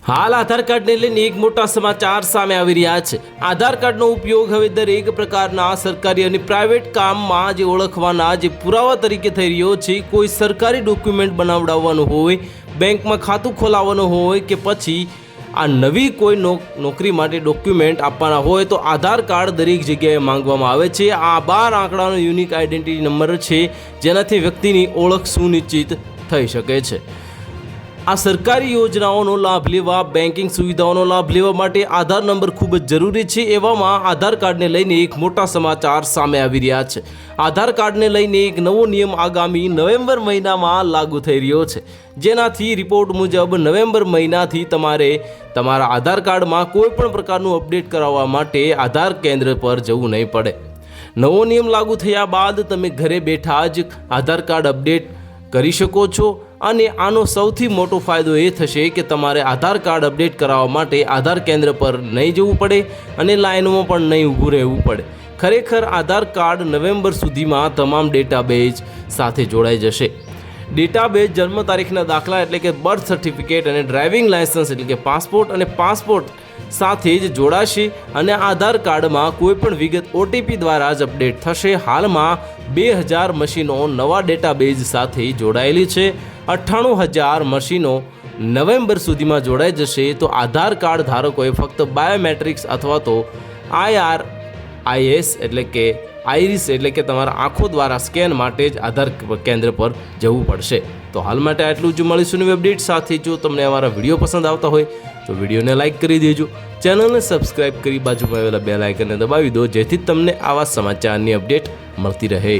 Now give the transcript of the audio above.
હાલ આધાર કાર્ડને લઈને એક મોટા સમાચાર સામે આવી રહ્યા છે। આધાર કાર્ડનો ઉપયોગ હવે દરેક પ્રકારના સરકારી અને પ્રાઇવેટ કામમાં જે ઓળખવાના જે પુરાવા તરીકે થઈ રહ્યો છે। કોઈ સરકારી ડોક્યુમેન્ટ બનાવડાવવાનું હોય, બેંકમાં ખાતું ખોલાવવાનું હોય કે પછી આ નવી કોઈ નોકરી માટે ડોક્યુમેન્ટ આપવાના હોય તો આધાર કાર્ડ દરેક જગ્યાએ માંગવામાં આવે છે। આ 12 આંકડાનો યુનિક આઈડેન્ટિટી નંબર છે, જેનાથી વ્યક્તિની ઓળખ સુનિશ્ચિત થઈ શકે છે। આ સરકારી યોજનાઓનો લાભ લેવા, બેન્કિંગ સુવિધાઓનો લાભ લેવા માટે આધાર નંબર ખૂબ જ જરૂરી છે। એવામાં આધાર કાર્ડને લઈને એક મોટા સમાચાર સામે આવી રહ્યા છે। આધાર કાર્ડને લઈને એક નવો નિયમ આગામી નવેમ્બર મહિનામાં લાગુ થઈ રહ્યો છે, જેનાથી રિપોર્ટ મુજબ નવેમ્બર મહિનાથી તમારે તમારા આધાર કાર્ડમાં કોઈ પણ પ્રકારનું અપડેટ કરાવવા માટે આધાર કેન્દ્ર પર જવું નહીં પડે। નવો નિયમ લાગુ થયા બાદ તમે ઘરે બેઠા જ આધાર કાર્ડ અપડેટ કરી શકો છો અને આનો સૌથી મોટો ફાયદો એ થશે કે તમારે આધાર કાર્ડ અપડેટ કરાવવા માટે આધાર કેન્દ્ર પર નહીં જવું પડે અને લાઇનમાં પણ નહીં ઊભું રહેવું પડે। ખરેખર આધાર કાર્ડ નવેમ્બર સુધીમાં તમામ ડેટાબેઝ સાથે જોડાઈ જશે। ડેટાબેઝ જન્મ તારીખના દાખલા એટલે કે બર્થ સર્ટિફિકેટ અને ડ્રાઇવિંગ લાયસન્સ એટલે કે પાસપોર્ટ અને પાસપોર્ટ સાથે જ જોડાશે અને આધાર કાર્ડમાં કોઈ પણ વિગત ઓટીપી દ્વારા જ અપડેટ થશે। હાલમાં 2000 મશીનો નવા ડેટાબેઝ સાથે જોડાયેલી છે। 98,000 મશીનો નવેમ્બર સુધીમાં જોડાઈ જશે તો આધાર કાર્ડ ધારકોએ ફક્ત બાયોમેટ્રિક્સ અથવા તો IRIS એટલે કે આઈરિસ એટલે કે તમારા આંખો દ્વારા સ્કેન માટે જ આધાર કેન્દ્ર પર જવું પડશે। તો હાલ માટે આટલું જ। મળીશું નવી અપડેટ સાથે। જો તમને અમારા વિડીયો પસંદ આવતા હોય તો વિડીયોને લાઇક કરી દેજો, ચેનલને સબસ્ક્રાઇબ કરી બાજુમાં આવેલા બેલ આઇકનને દબાવી દો, જેથી તમને આવા સમાચારની અપડેટ મળતી રહે।